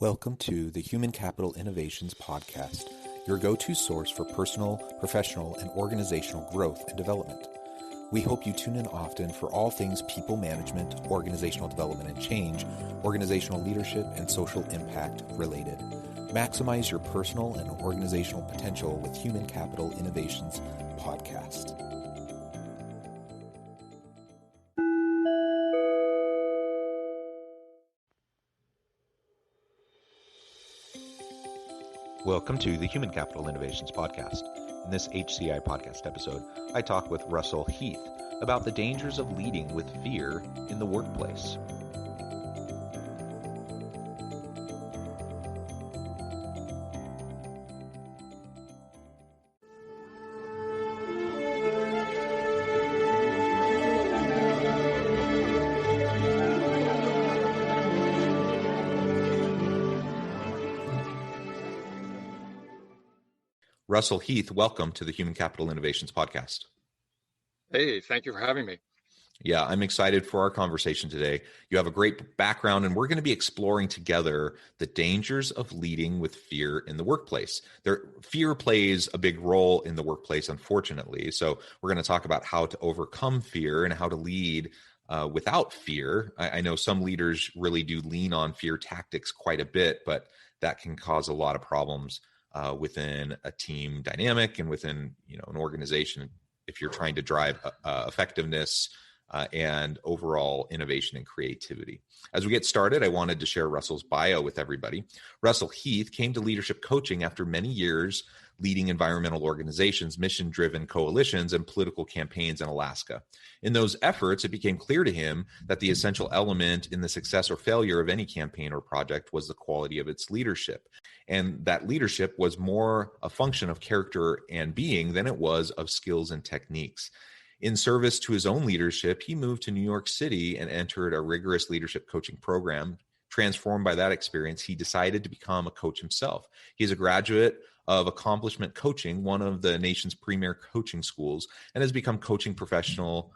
Welcome to the Human Capital Innovations Podcast, your go-to source for personal, professional, and organizational growth and development. We hope you tune in often for all things people management, organizational development and change, organizational leadership, and social impact related. Maximize your personal and organizational potential with Human Capital Innovations Podcast. Welcome to the Human Capital Innovations Podcast. In this HCI podcast episode, I talk with Russell Heath about the dangers of leading with fear in the workplace. Russell Heath, welcome to the Human Capital Innovations Podcast. Hey, thank you for having me. Yeah, I'm excited for our conversation today. You have a great background, and we're going to be exploring together the dangers of leading with fear in the workplace. Fear plays a big role in the workplace, unfortunately. So we're going to talk about how to overcome fear and how to lead without fear. I know some leaders really do lean on fear tactics quite a bit, but that can cause a lot of problems within a team dynamic and within an organization if you're trying to drive effectiveness and overall innovation and creativity. As we get started, I wanted to share Russell's bio with everybody. Russell Heath came to leadership coaching after many years leading environmental organizations, mission-driven coalitions, and political campaigns in Alaska. In those efforts, it became clear to him that the essential element in the success or failure of any campaign or project was the quality of its leadership. And that leadership was more a function of character and being than it was of skills and techniques. In service to his own leadership, he moved to New York City and entered a rigorous leadership coaching program. Transformed by that experience, he decided to become a coach himself. He's a graduate of Accomplishment Coaching, one of the nation's premier coaching schools, and has been a coaching professional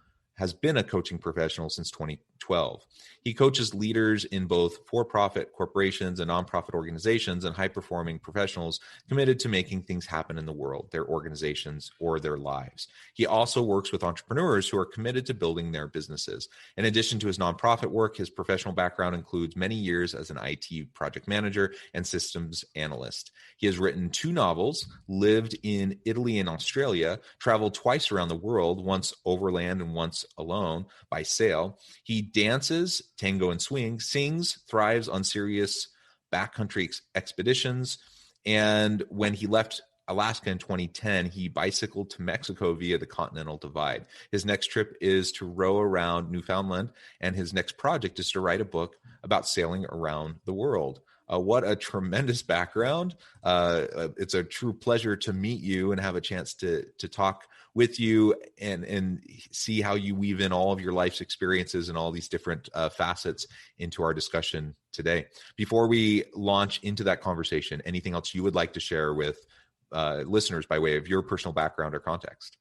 since 2012. He coaches leaders in both for-profit corporations and nonprofit organizations and high-performing professionals committed to making things happen in the world, their organizations, or their lives. He also works with entrepreneurs who are committed to building their businesses. In addition to his nonprofit work, his professional background includes many years as an IT project manager and systems analyst. He has written 2 novels, lived in Italy and Australia, traveled twice around the world, once overland and once alone by sail. He dances, tango and swing, sings, thrives on serious backcountry expeditions. And when he left Alaska in 2010, he bicycled to Mexico via the Continental Divide. His next trip is to row around Newfoundland, and his next project is to write a book about sailing around the world. What a tremendous background. It's a true pleasure to meet you and have a chance to talk with you and see how you weave in all of your life's experiences and all these different facets into our discussion today. Before we launch into that conversation, anything else you would like to share with listeners by way of your personal background or context?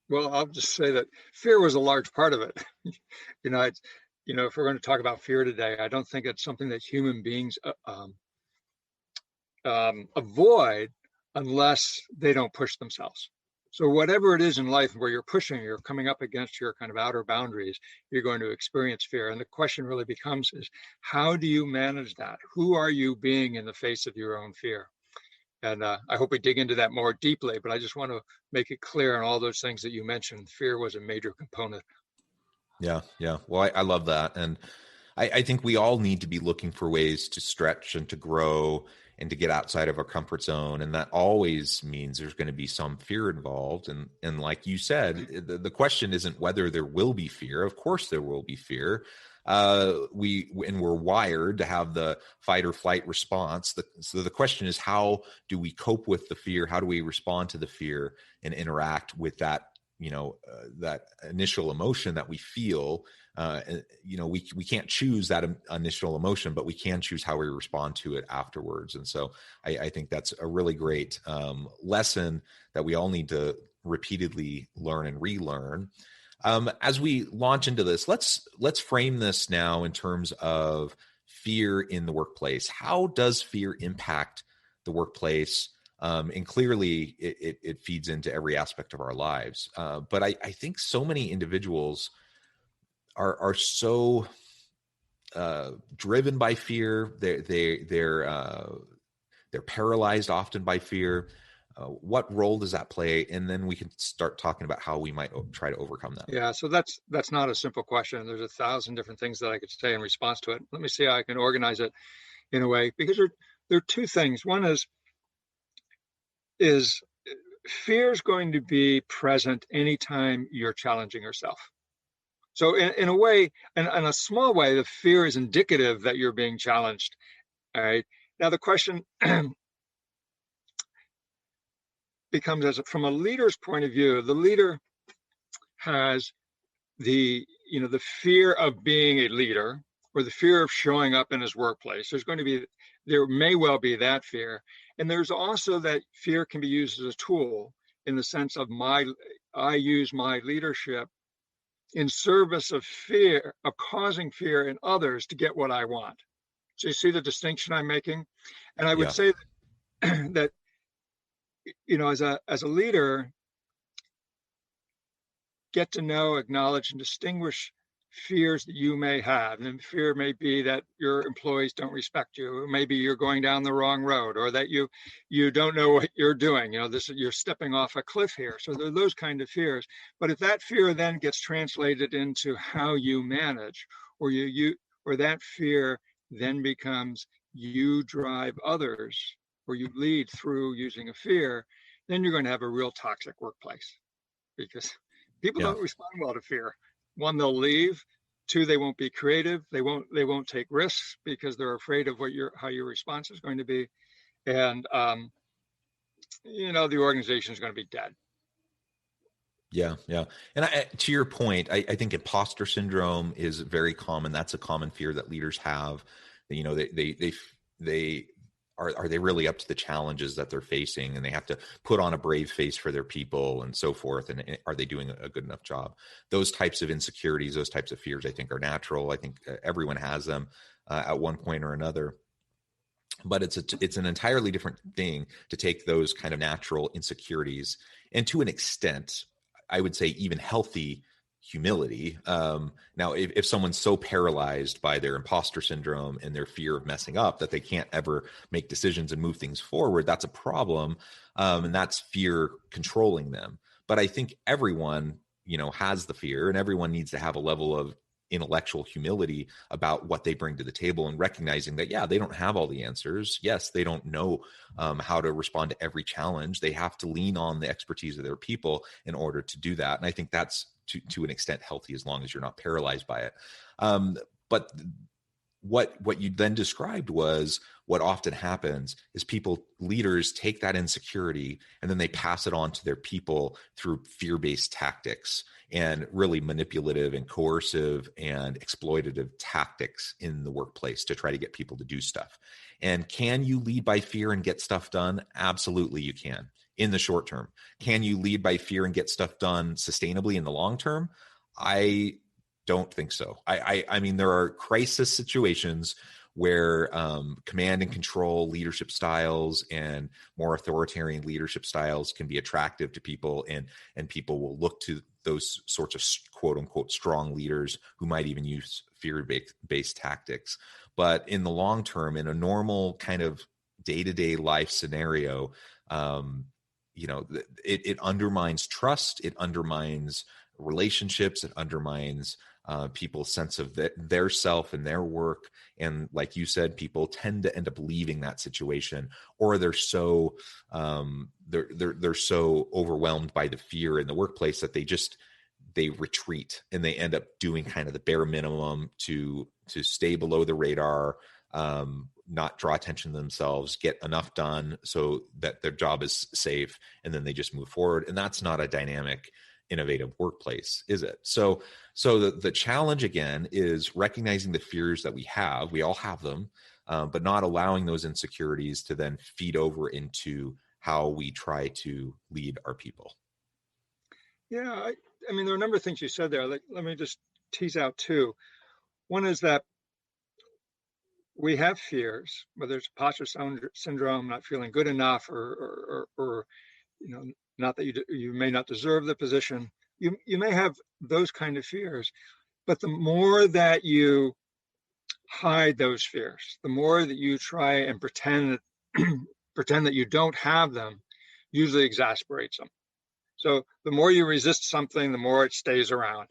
Well, I'll just say that fear was a large part of it. If we're going to talk about fear today, I don't think it's something that human beings avoid unless they don't push themselves. So whatever it is in life where you're pushing, you're coming up against your kind of outer boundaries, you're going to experience fear. And the question really becomes is, how do you manage that? Who are you being in the face of your own fear? And I hope we dig into that more deeply, but I just want to make it clear on all those things that you mentioned, fear was a major component. Yeah. Well, I love that. And I think we all need to be looking for ways to stretch and to grow and to get outside of our comfort zone. And that always means there's going to be some fear involved. And like you said, the question isn't whether there will be fear. Of course there will be fear. We're wired to have the fight or flight response. So the question is, how do we cope with the fear? How do we respond to the fear and interact with that, that initial emotion that we feel? We can't choose that initial emotion, but we can choose how we respond to it afterwards. And so I think that's a really great lesson that we all need to repeatedly learn and relearn. As we launch into this, let's frame this now in terms of fear in the workplace. How does fear impact the workplace? And clearly, it feeds into every aspect of our lives. But I think so many individuals are so driven by fear. They're paralyzed often by fear. What role does that play? And then we can start talking about how we might try to overcome that. Yeah, so that's not a simple question. There's 1,000 different things that I could say in response to it. Let me see how I can organize it in a way, because there are two things. One is fear is going to be present anytime you're challenging yourself. So in a way, in a small way, the fear is indicative that you're being challenged. All right. Now the question becomes, from a leader's point of view, the leader has the fear of being a leader, or the fear of showing up in his workplace. There may well be that fear. And there's also that fear can be used as a tool, in the sense of I use my leadership in service of fear, of causing fear in others to get what I want. So you see the distinction I'm making? And I would Yeah. say that, as a leader, get to know, acknowledge, and distinguish fears that you may have. And fear may be that your employees don't respect you, or maybe you're going down the wrong road, or that you don't know what you're doing. You're stepping off a cliff here. So there are those kind of fears. But if that fear then gets translated into how you manage, or or that fear then becomes you drive others, or you lead through using a fear, then you're going to have a real toxic workplace, because people Yeah. don't respond well to fear. One, they'll leave. Two, they won't be creative. They won't take risks because they're afraid of how your response is going to be. And the organization is going to be dead. Yeah, yeah. And to your point, I think imposter syndrome is very common. That's a common fear that leaders have. They are they really up to the challenges that they're facing, and they have to put on a brave face for their people and so forth. And are they doing a good enough job? Those types of insecurities, those types of fears, I think are natural. I think everyone has them at one point or another. But it's an entirely different thing to take those kind of natural insecurities, and to an extent, I would say even healthy humility. Now, if someone's so paralyzed by their imposter syndrome and their fear of messing up that they can't ever make decisions and move things forward, that's a problem, and that's fear controlling them. But I think everyone, has the fear, and everyone needs to have a level of intellectual humility about what they bring to the table, and recognizing that, yeah, they don't have all the answers. Yes, they don't know how to respond to every challenge. They have to lean on the expertise of their people in order to do that. And I think that's to an extent healthy, as long as you're not paralyzed by it. But what you then described was what often happens is leaders take that insecurity and then they pass it on to their people through fear-based tactics, and really manipulative and coercive and exploitative tactics in the workplace to try to get people to do stuff. And can you lead by fear and get stuff done? Absolutely, you can in the short term. Can you lead by fear and get stuff done sustainably in the long term? I don't think so. I mean, there are crisis situations where command and control leadership styles and more authoritarian leadership styles can be attractive to people, and people will look to those sorts of quote unquote strong leaders who might even use fear-based tactics. But in the long term, in a normal kind of day-to-day life scenario, it undermines trust, it undermines relationships, it undermines people's sense of their self and their work. And like you said, people tend to end up leaving that situation, or they're so they're so overwhelmed by the fear in the workplace that they retreat, and they end up doing kind of the bare minimum to stay below the radar, not draw attention to themselves, get enough done so that their job is safe, and then they just move forward. And that's not a dynamic, innovative workplace, is it? So the challenge again is recognizing the fears that we all have them, but not allowing those insecurities to then feed over into how we try to lead our people. Yeah, I mean, there are a number of things you said there. Let me just tease out two. One is that we have fears, whether it's imposter syndrome, not feeling good enough, or not that you may not deserve the position. You may have those kind of fears, but the more that you hide those fears, the more that you try and pretend that you don't have them, usually exasperates them. So the more you resist something, the more it stays around.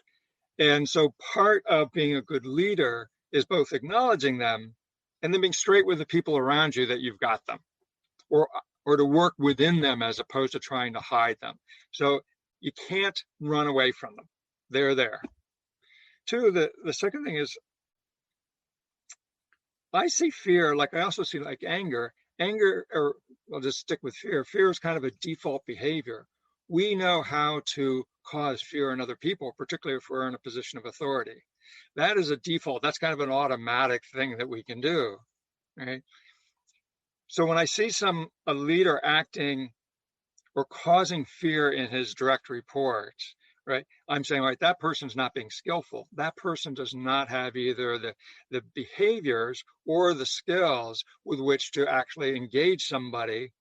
And so part of being a good leader is both acknowledging them and then being straight with the people around you that you've got them, or to work within them as opposed to trying to hide them. So you can't run away from them. They're there. Two, the second thing is, I see fear like I also see like anger. Anger, or I'll just stick with fear. Fear is kind of a default behavior. We know how to cause fear in other people, particularly if we're in a position of authority. That is a default. That's kind of an automatic thing that we can do, right? So when I see a leader acting or causing fear in his direct reports, right, I'm saying, right, that person's not being skillful. That person does not have either the behaviors or the skills with which to actually engage somebody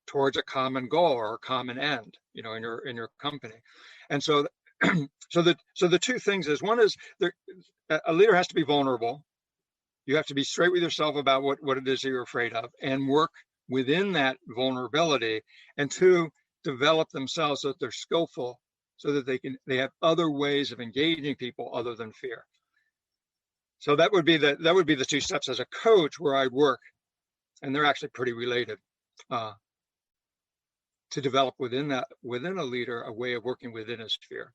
towards a common goal or a common end, in your company. And so so the two things is, one is a leader has to be vulnerable. You have to be straight with yourself about what it is that you're afraid of and work within that vulnerability. And two, develop themselves so that they're skillful, so that they have other ways of engaging people other than fear. So that would be the two steps as a coach where I'd work, and they're actually pretty related, to develop within a leader a way of working within his fear.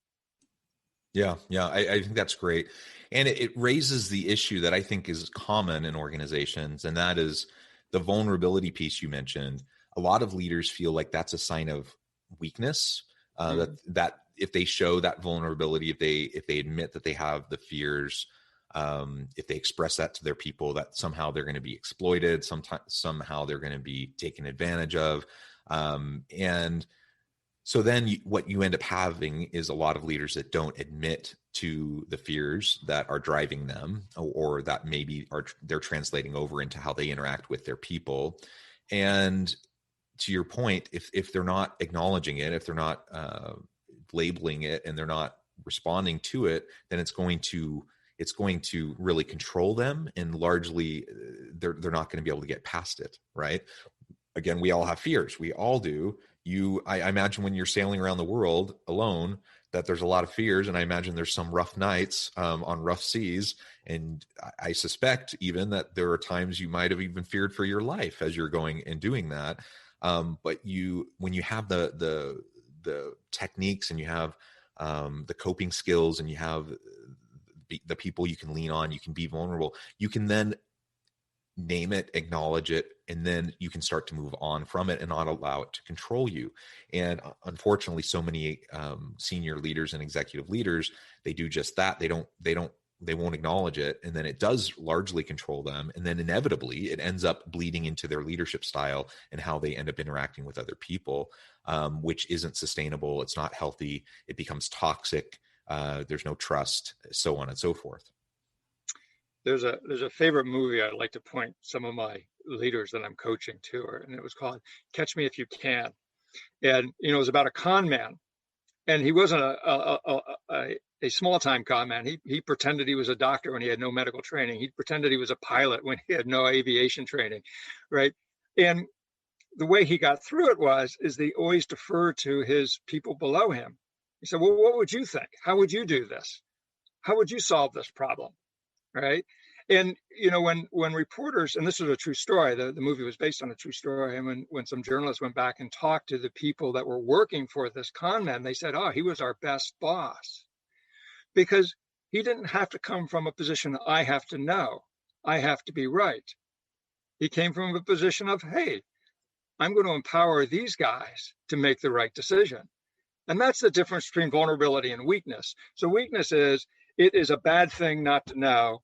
Yeah, I think that's great. And it raises the issue that I think is common in organizations, and that is the vulnerability piece you mentioned. A lot of leaders feel like that's a sign of weakness, that if they show that vulnerability, if they admit that they have the fears, if they express that to their people, that somehow they're going to be exploited, somehow they're going to be taken advantage of. And so then what you end up having is a lot of leaders that don't admit to the fears that are driving them, or that maybe they're translating over into how they interact with their people. And to your point, if they're not acknowledging it, if they're not labeling it, and they're not responding to it, then it's going to really control them, and largely they're not going to be able to get past it, right? Again, we all have fears. We all do. I imagine when you're sailing around the world alone, that there's a lot of fears. And I imagine there's some rough nights on rough seas. And I suspect even that there are times you might have even feared for your life as you're going and doing that. But when you have the techniques, and you have the coping skills, and you have the people you can lean on, you can be vulnerable, you can then name it, acknowledge it, and then you can start to move on from it and not allow it to control you. And unfortunately, so many senior leaders and executive leaders, they do just that. They won't acknowledge it, and then it does largely control them. And then inevitably it ends up bleeding into their leadership style and how they end up interacting with other people, which isn't sustainable. It's not healthy. It becomes toxic. There's no trust, so on and so forth. There's a favorite movie I'd like to point some of my leaders that I'm coaching to, and it was called Catch Me If You Can. And, it was about a con man, and he wasn't a small time con man. He pretended he was a doctor when he had no medical training. He pretended he was a pilot when he had no aviation training, right? And the way he got through it is he always deferred to his people below him. He said, well, what would you think? How would you do this? How would you solve this problem? Right. And, when reporters, and this is a true story, the movie was based on a true story. And when some journalists went back and talked to the people that were working for this con man, they said, oh, he was our best boss, because he didn't have to come from a position of, I have to know, I have to be right. He came from a position of, hey, I'm going to empower these guys to make the right decision. And that's the difference between vulnerability and weakness. So weakness is, it is a bad thing not to know,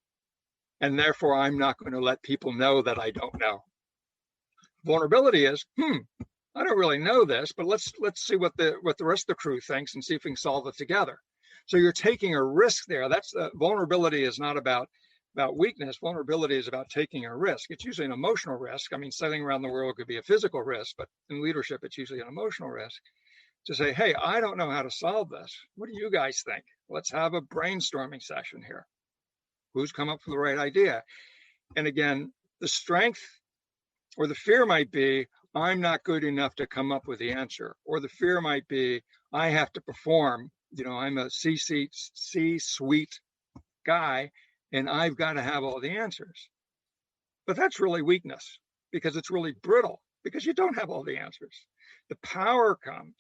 and therefore I'm not going to let people know that I don't know. Vulnerability is, I don't really know this, but let's see what the rest of the crew thinks and see if we can solve it together. So you're taking a risk there. That's vulnerability is not about about weakness. Vulnerability is about taking a risk. It's usually an emotional risk. I mean, sailing around the world could be a physical risk, but in leadership, it's usually an emotional risk. To say, hey, I don't know how to solve this. What do you guys think? Let's have a brainstorming session here. Who's come up with the right idea? And again, the strength or the fear might be, I'm not good enough to come up with the answer. Or the fear might be, I have to perform. I'm a C-suite guy, and I've got to have all the answers. But that's really weakness, because it's really brittle, because you don't have all the answers. The power comes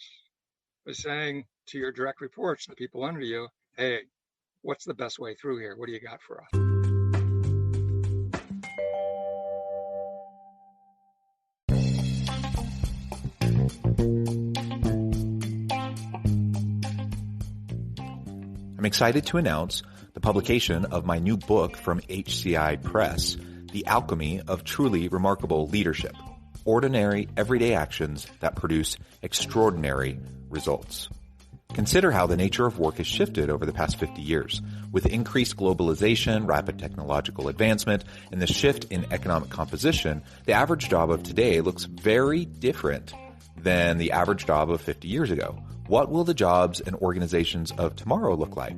by saying to your direct reports, the people under you, hey, what's the best way through here? What do you got for us? I'm excited to announce the publication of my new book from HCI Press, The Alchemy of Truly Remarkable Leadership: Ordinary, Everyday Actions that Produce Extraordinary Results. Consider how the nature of work has shifted over the past 50 years. With increased globalization, rapid technological advancement, and the shift in economic composition, the average job of today looks very different than the average job of 50 years ago. What will the jobs and organizations of tomorrow look like?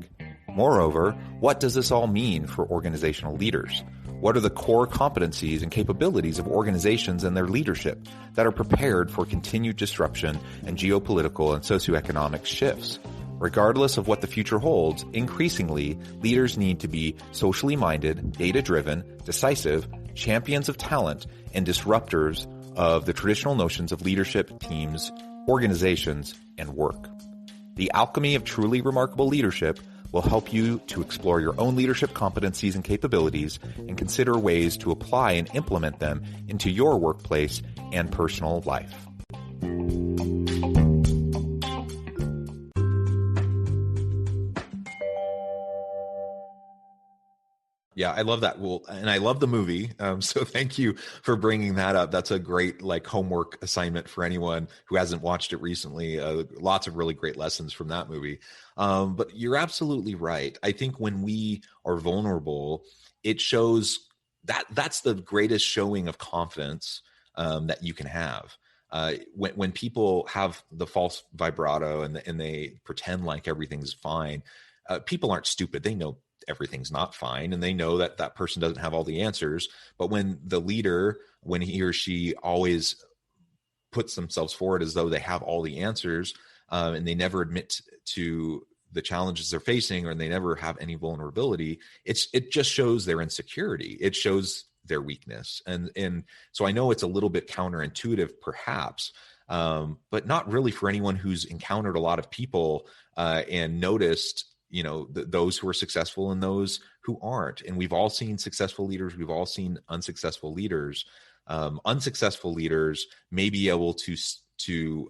Moreover, what does this all mean for organizational leaders? What are the core competencies and capabilities of organizations and their leadership that are prepared for continued disruption and geopolitical and socioeconomic shifts? Regardless of what the future holds, increasingly, leaders need to be socially minded, data-driven, decisive, champions of talent, and disruptors of the traditional notions of leadership, teams, organizations, and work. The Alchemy of Truly Remarkable Leadership will help you to explore your own leadership competencies and capabilities and consider ways to apply and implement them into your workplace and personal life. Yeah, I love that. Well, and I love the movie. So thank you for bringing that up. That's a great homework assignment for anyone who hasn't watched it recently. Lots of really great lessons from that movie. But you're absolutely right. I think when we are vulnerable, it shows that's the greatest showing of confidence that you can have. When people have the false vibrato and they pretend like everything's fine, people aren't stupid. They know everything's not fine, and they know that that person doesn't have all the answers. But when the leader, when he or she always puts themselves forward as though they have all the answers, and they never admit to the challenges they're facing, or they never have any vulnerability, it just shows their insecurity. It shows their weakness. And so I know it's a little bit counterintuitive perhaps, but not really for anyone who's encountered a lot of people and noticed those who are successful and those who aren't. And we've all seen successful leaders. We've all seen unsuccessful leaders. Unsuccessful leaders may be able to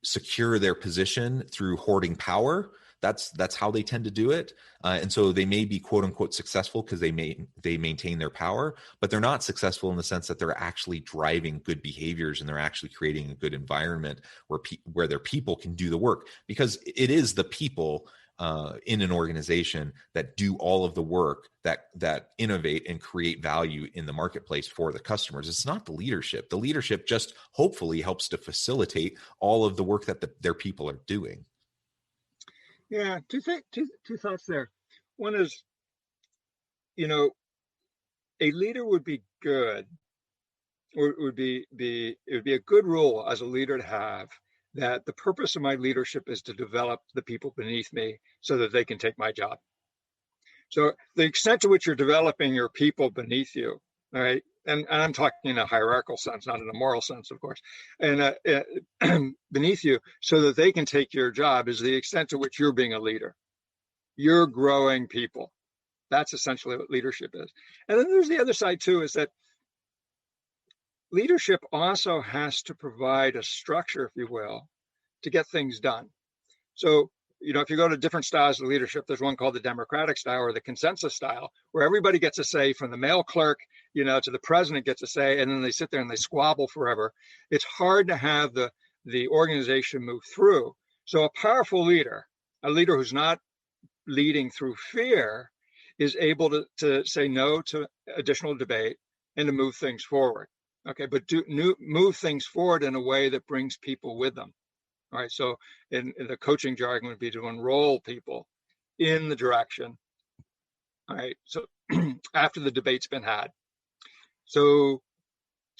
secure their position through hoarding power. That's how they tend to do it. And so they may be quote unquote successful because they maintain their power, but they're not successful in the sense that they're actually driving good behaviors and they're actually creating a good environment where their people can do the work, because it is the people in an organization that do all of the work that innovate and create value in the marketplace for the customers. It's not the leadership. The leadership just hopefully helps to facilitate all of the work that their people are doing. Yeah, two thoughts there. One is, a leader would be good, or it would be a good rule as a leader to have, that the purpose of my leadership is to develop the people beneath me so that they can take my job. So the extent to which you're developing your people beneath you, all right, and I'm talking in a hierarchical sense, not in a moral sense, of course, and beneath you so that they can take your job, is the extent to which you're being a leader. You're growing people. That's essentially what leadership is. And then there's the other side too, is that leadership also has to provide a structure, if you will, to get things done. So, if you go to different styles of leadership, there's one called the democratic style or the consensus style, where everybody gets a say, from the mail clerk, to the president gets a say, and then they sit there and they squabble forever. It's hard to have the organization move through. So a powerful leader, a leader who's not leading through fear, is able to say no to additional debate and to move things forward. Okay, but move things forward in a way that brings people with them. All right, so in the coaching jargon would be to enroll people in the direction. All right, so after the debate's been had. So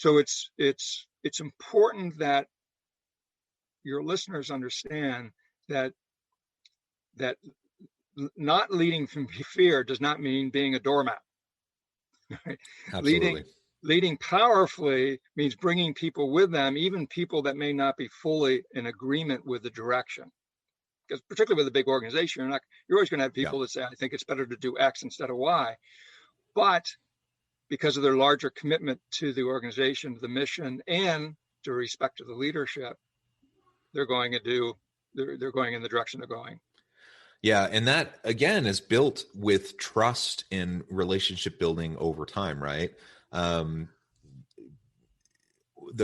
it's important that your listeners understand that not leading from fear does not mean being a doormat. Right? Absolutely. Leading powerfully means bringing people with them, even people that may not be fully in agreement with the direction. Because particularly with a big organization, you're always going to have people that say, I think it's better to do X instead of Y. But because of their larger commitment to the organization, to the mission, and to respect to the leadership, they're going in the direction they're going. Yeah. And that, again, is built with trust and relationship building over time, right? The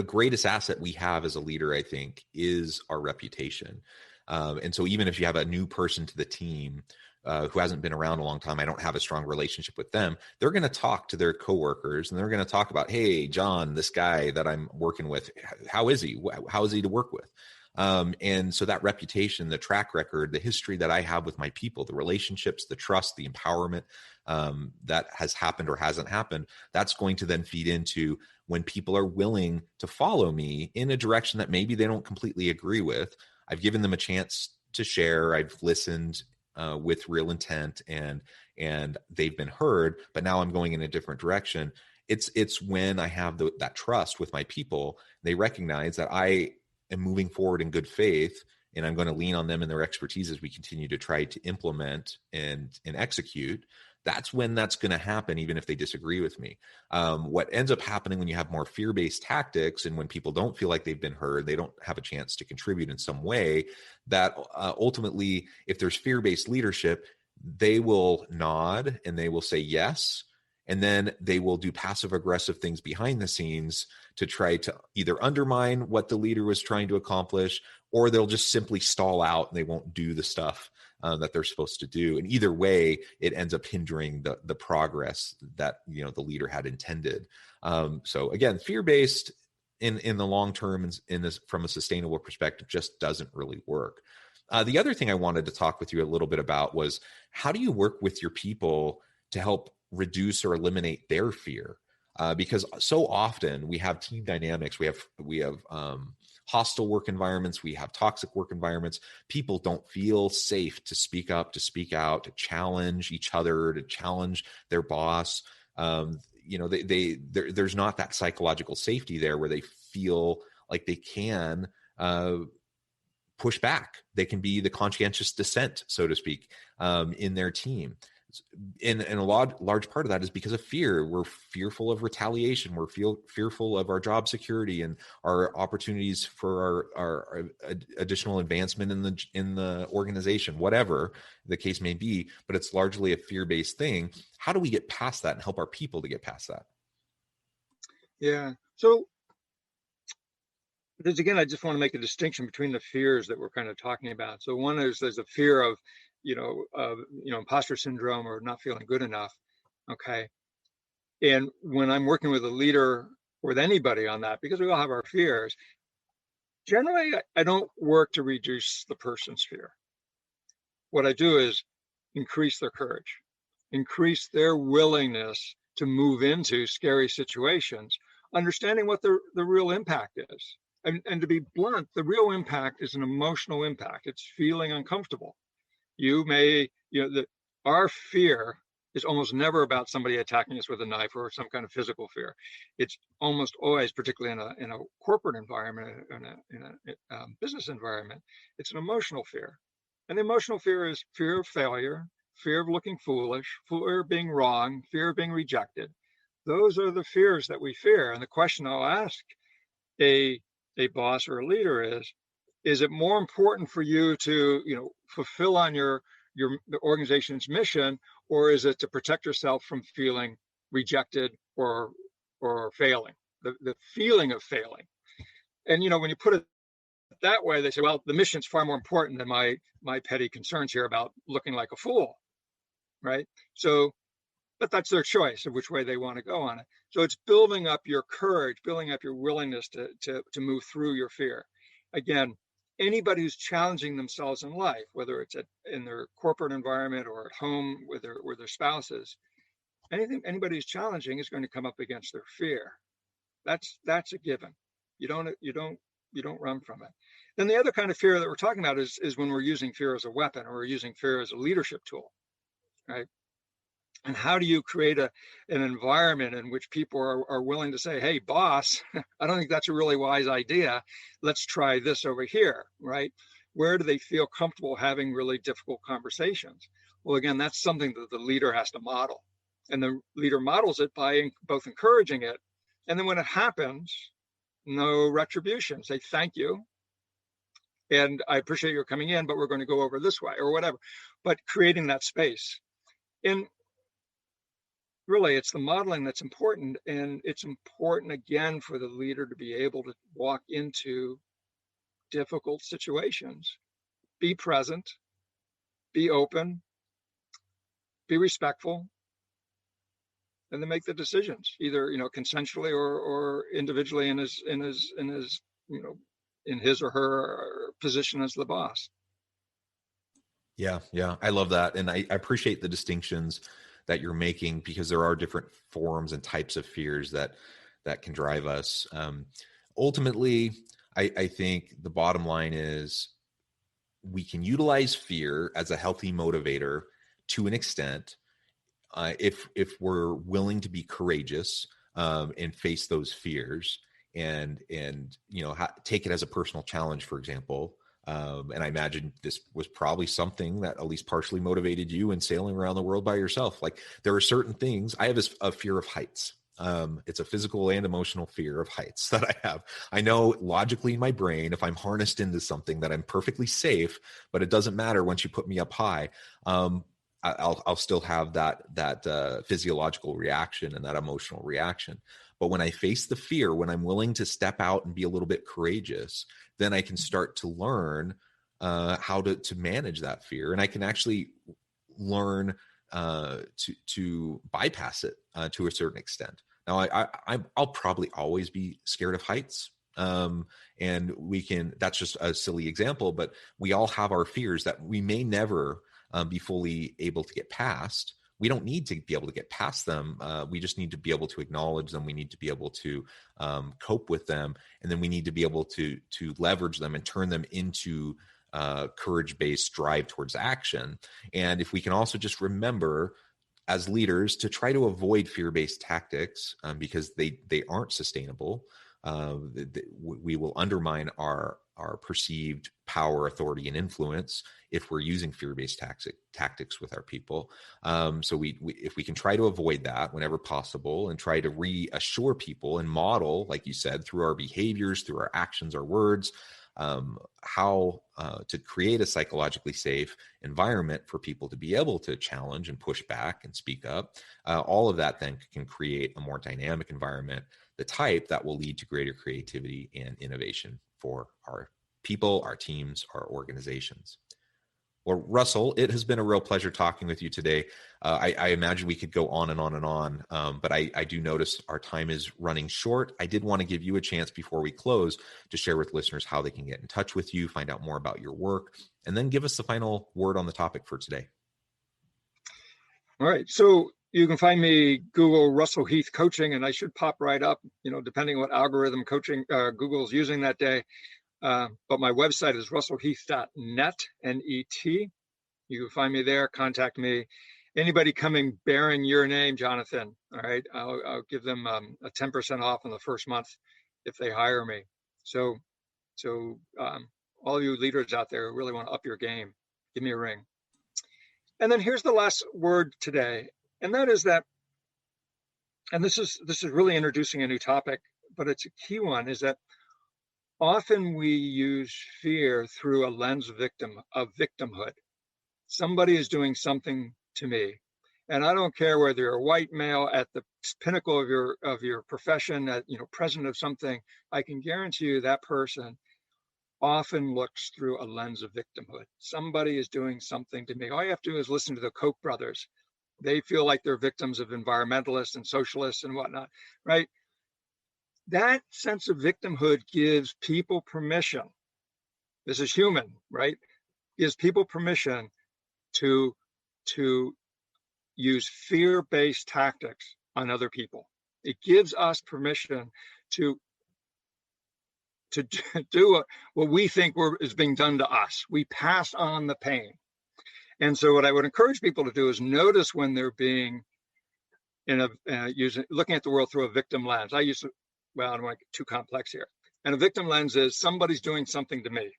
greatest asset we have as a leader, I think, is our reputation. And so even if you have a new person to the team who hasn't been around a long time, I don't have a strong relationship with them, they're going to talk to their coworkers and they're going to talk about, hey, John, this guy that I'm working with, how is he? How is he to work with? And so that reputation, the track record, the history that I have with my people, the relationships, the trust, the empowerment that has happened or hasn't happened, that's going to then feed into when people are willing to follow me in a direction that maybe they don't completely agree with. I've given them a chance to share. I've listened with real intent, and they've been heard. But now I'm going in a different direction. It's when I have that trust with my people, they recognize that I am moving forward in good faith, and I'm going to lean on them and their expertise as we continue to try to implement and execute. That's when that's going to happen, even if they disagree with me. What ends up happening when you have more fear-based tactics and when people don't feel like they've been heard, they don't have a chance to contribute in some way, that ultimately, if there's fear-based leadership, they will nod and they will say yes. And then they will do passive aggressive things behind the scenes to try to either undermine what the leader was trying to accomplish, or they'll just simply stall out and they won't do the stuff that they're supposed to do. And either way, it ends up hindering the progress that the leader had intended. So again, fear-based in the long term, in this from a sustainable perspective, just doesn't really work. The other thing I wanted to talk with you a little bit about was, how do you work with your people to help reduce or eliminate their fear? Because so often we have team dynamics, we have hostile work environments, we have toxic work environments. People don't feel safe to speak up, to speak out, to challenge each other, to challenge their boss. There's not that psychological safety there where they feel like they can push back. They can be the conscientious dissent, so to speak, in their team. And a large part of that is because of fear. We're fearful of retaliation. We're fearful of our job security and our opportunities for our additional advancement in the organization, whatever the case may be. But it's largely a fear-based thing. How do we get past that and help our people to get past that? Yeah. So because again, I just want to make a distinction between the fears that we're kind of talking about. So one is there's a fear of imposter syndrome or not feeling good enough. Okay. And when I'm working with a leader, with anybody on that, because we all have our fears, generally I don't work to reduce the person's fear. What I do is increase their courage, increase their willingness to move into scary situations, understanding what the real impact is. And to be blunt, the real impact is an emotional impact. It's feeling uncomfortable. Our fear is almost never about somebody attacking us with a knife or some kind of physical fear. It's almost always, particularly in a corporate environment, in a business environment, it's an emotional fear. And the emotional fear is fear of failure, fear of looking foolish, fear of being wrong, fear of being rejected. Those are the fears that we fear. And the question I'll ask a boss or a leader is it more important for you to fulfill on the organization's mission, or is it to protect yourself from feeling rejected or failing, the feeling of failing? And when you put it that way, they say, well, the mission's far more important than my petty concerns here about looking like a fool, right? So but that's their choice of which way they want to go on it. So it's building up your courage, building up your willingness to move through your fear. Again, anybody who's challenging themselves in life, whether it's in their corporate environment or at home with their spouses, anybody who's challenging is going to come up against their fear. That's a given. You don't run from it. Then the other kind of fear that we're talking about is when we're using fear as a weapon, or we're using fear as a leadership tool, right? And how do you create an environment in which people are willing to say, hey, boss, I don't think that's a really wise idea. Let's try this over here, right? Where do they feel comfortable having really difficult conversations? Well, again, that's something that the leader has to model. And the leader models it by both encouraging it, and then when it happens, no retribution. Say, thank you, and I appreciate your coming in, but we're going to go over this way, or whatever. But creating that space. And really, it's the modeling that's important. And it's important, again, for the leader to be able to walk into difficult situations, be present, be open, be respectful, and then make the decisions, either consensually or individually in his in his or her position as the boss. Yeah, I love that, and I appreciate the distinctions that you're making, because there are different forms and types of fears that can drive us. Ultimately, I think the bottom line is we can utilize fear as a healthy motivator to an extent, if we're willing to be courageous and face those fears, and take it as a personal challenge, for example. And I imagine this was probably something that at least partially motivated you in sailing around the world by yourself. Like, there are certain things. I have a fear of heights. It's a physical and emotional fear of heights that I have. I know logically in my brain, if I'm harnessed into something, that I'm perfectly safe, but it doesn't matter once you put me up high. I'll still have that physiological reaction and that emotional reaction. But when I face the fear, when I'm willing to step out and be a little bit courageous, then I can start to learn how to manage that fear, and I can actually learn to bypass it to a certain extent. Now, I'll probably always be scared of heights. And that's just a silly example, but we all have our fears that we may never be fully able to get past. We don't need to be able to get past them. We just need to be able to acknowledge them. We need to be able to cope with them. And then we need to be able to leverage them and turn them into courage-based drive towards action. And if we can also just remember, as leaders, to try to avoid fear-based tactics, because they aren't sustainable. We will undermine our perceived power, authority, and influence if we're using fear-based tactics with our people. So if we can try to avoid that whenever possible, and try to reassure people and model, like you said, through our behaviors, through our actions, our words, how to create a psychologically safe environment for people to be able to challenge and push back and speak up. All of that then can create a more dynamic environment, the type that will lead to greater creativity and innovation for our people, our teams, our organizations. Well, Russell, it has been a real pleasure talking with you today. I imagine we could go on and on and on, but I do notice our time is running short. I did want to give you a chance before we close to share with listeners how they can get in touch with you, find out more about your work, and then give us the final word on the topic for today. All right. So you can find me, Google Russell Heath coaching, and I should pop right up, depending on what algorithm coaching Google's using that day. But my website is russellheath.net, N-E-T. You can find me there, contact me. Anybody coming bearing your name, Jonathan, all right, I'll give them a 10% off in the first month if they hire me. So all you leaders out there who really want to up your game, give me a ring. And then here's the last word today, and that is that, and this is really introducing a new topic, but it's a key one, is that often we use fear through a lens of victimhood. Somebody is doing something to me, and I don't care whether you're a white male at the pinnacle of your profession, president of something. I can guarantee you that person often looks through a lens of victimhood. Somebody is doing something to me. All you have to do is listen to the Koch brothers. They feel like they're victims of environmentalists and socialists and whatnot, right? That sense of victimhood gives people permission. This is human, right? Gives people permission to use fear-based tactics on other people. It gives us permission to do what we think is being done to us. We pass on the pain. And so what I would encourage people to do is notice when they're being looking at the world through a victim lens. I don't want to get too complex here. And a victim lens is somebody's doing something to me.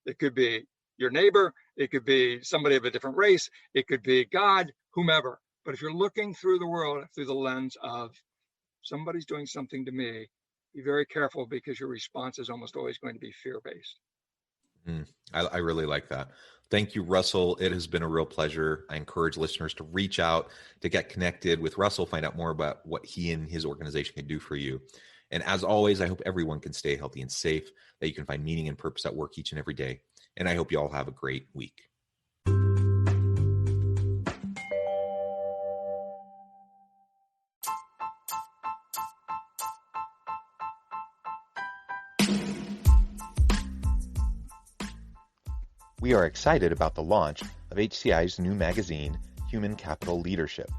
It could be your neighbor. It could be somebody of a different race. It could be God, whomever. But if you're looking through the world through the lens of somebody's doing something to me, be very careful, because your response is almost always going to be fear-based. I really like that. Thank you, Russell. It has been a real pleasure. I encourage listeners to reach out, to get connected with Russell, find out more about what he and his organization can do for you. And as always, I hope everyone can stay healthy and safe, that you can find meaning and purpose at work each and every day. And I hope you all have a great week. We are excited about the launch of HCI's new magazine, Human Capital Leadership.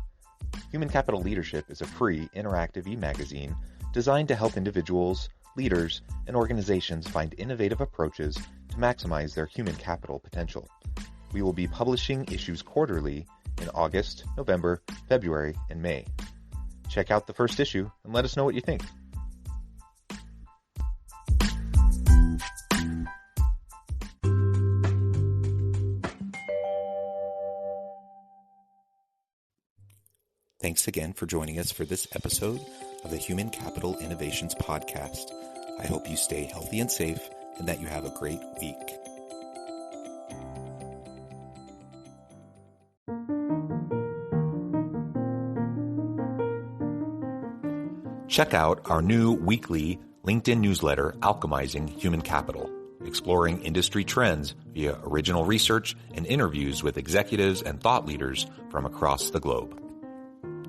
Human Capital Leadership is a free, interactive e-magazine designed to help individuals, leaders, and organizations find innovative approaches to maximize their human capital potential. We will be publishing issues quarterly in August, November, February, and May. Check out the first issue and let us know what you think. Thanks again for joining us for this episode of the Human Capital Innovations Podcast. I hope you stay healthy and safe and that you have a great week. Check out our new weekly LinkedIn newsletter, Alchemizing Human Capital, exploring industry trends via original research and interviews with executives and thought leaders from across the globe.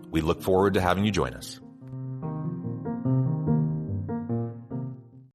We look forward to having you join us.